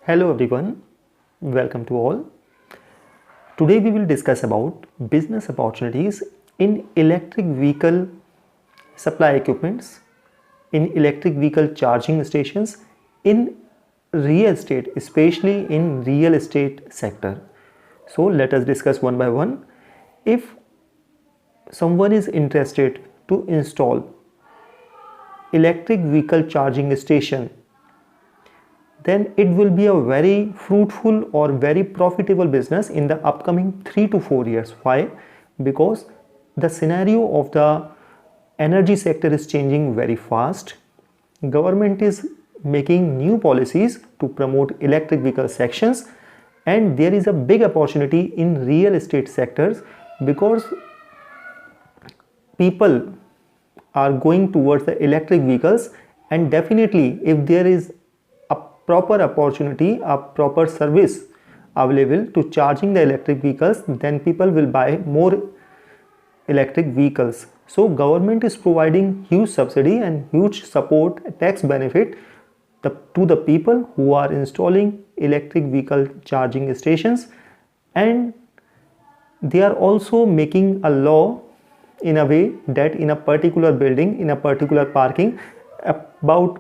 Hello everyone, welcome to all. Today we will discuss about business opportunities in electric vehicle supply equipments, in electric vehicle charging stations, in real estate, especially in real estate sector. So let us discuss one by one. If someone is interested to install electric vehicle charging station, then it will be a very fruitful or very profitable business in the upcoming 3 to 4 years. Why? Because the scenario of the energy sector is changing very fast. Government is making new policies to promote electric vehicle sections, and there is a big opportunity in real estate sectors because people are going towards the electric vehicles, and definitely if there is a proper opportunity, a proper service available to charging the electric vehicles, then people will buy more electric vehicles. So government is providing huge subsidy and huge support tax benefit to the people who are installing electric vehicle charging stations, and they are also making a law in a way that in a particular building, in a particular parking, about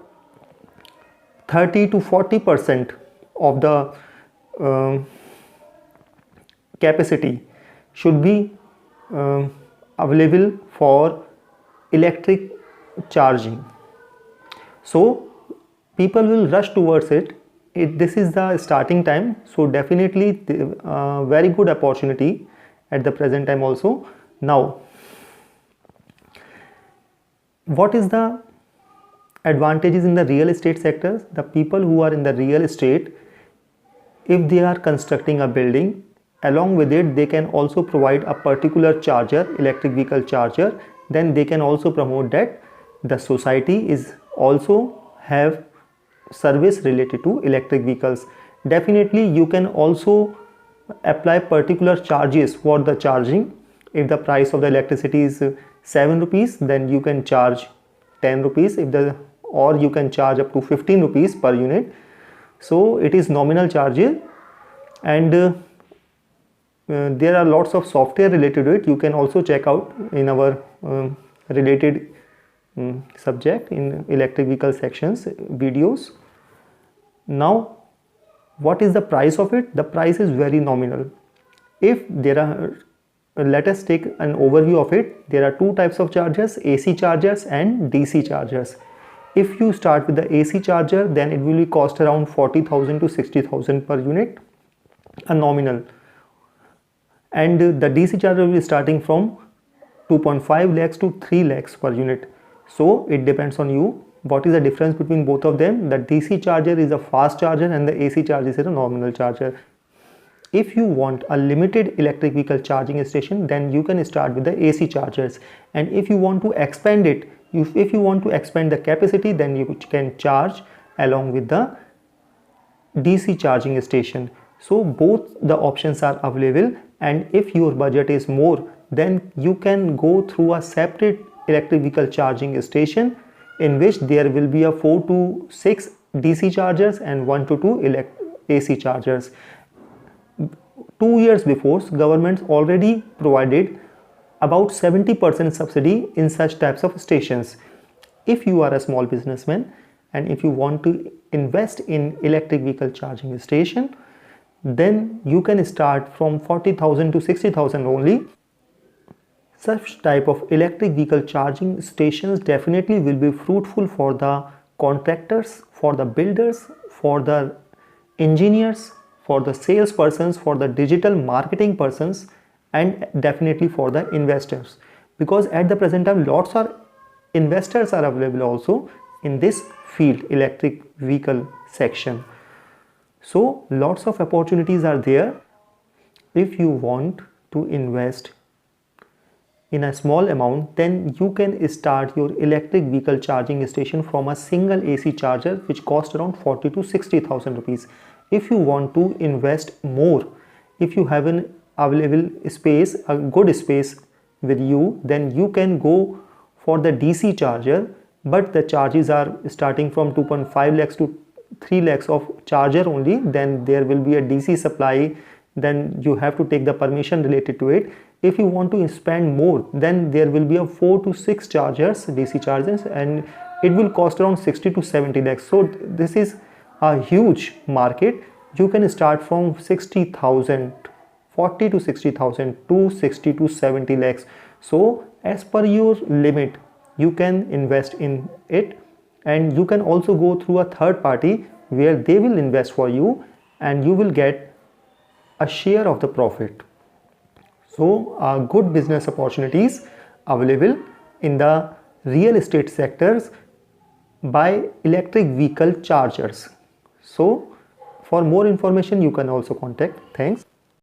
30 to 40% of the capacity should be available for electric charging. So people will rush towards it. This is the starting time, so definitely very good opportunity at the present time also. Now, what is the advantages in the real estate sector? The people who are in the real estate, if they are constructing a building, along with it they can also provide a particular charger, electric vehicle charger. Then they can also promote that the society is also have service related to electric vehicles. Definitely you can also apply particular charges for the charging. If the price of the electricity is 7 rupees, then you can charge 10 rupees, or you can charge up to 15 rupees per unit. So it is nominal charges, and there are lots of software related to it. You can also check out in our related subject in electric vehicle sections videos. Now, what is the price of it? The price is very nominal. If there are, let us take an overview of it. There are two types of chargers, AC chargers and DC chargers. If you start with the AC charger, then it will cost around 40,000 to 60,000 per unit, a nominal. And the DC charger will be starting from 2.5 lakhs to 3 lakhs per unit. So it depends on you. What is the difference between both of them? The DC charger is a fast charger and the AC charger is a nominal charger. If you want a limited electric vehicle charging station, then you can start with the AC chargers. And if you want to expand it, if you want to expand the capacity, then you can charge along with the DC charging station. So both the options are available, and if your budget is more, then you can go through a separate electric vehicle charging station in which there will be a 4 to 6 DC chargers and 1 to 2 AC chargers. 2 years before, government already provided about 70% subsidy in such types of stations. If you are a small businessman and if you want to invest in electric vehicle charging station, then you can start from 40,000 to 60,000 only. Such type of electric vehicle charging stations definitely will be fruitful for the contractors, for the builders, for the engineers, for the salespersons, for the digital marketing persons, and definitely for the investors, because at the present time lots of investors are available also in this field, electric vehicle section. So lots of opportunities are there. If you want to invest in a small amount, then you can start your electric vehicle charging station from a single AC charger which costs around 40 to 60,000 rupees. If you want to invest more, if you have an available space, a good space with you, then you can go for the DC charger, but the charges are starting from 2.5 lakhs to 3 lakhs of charger only, then there will be a DC supply, then you have to take the permission related to it. If you want to spend more, then there will be a 4 to 6 chargers, DC chargers, and it will cost around 60 to 70 lakhs. So this is a huge market. You can start from 60,000, 40 to 60,000 to 60 to 70 lakhs. So as per your limit, you can invest in it, and you can also go through a third party where they will invest for you and you will get a share of the profit. So good business opportunities available in the real estate sectors by electric vehicle chargers. So for more information you can also contact. Thanks.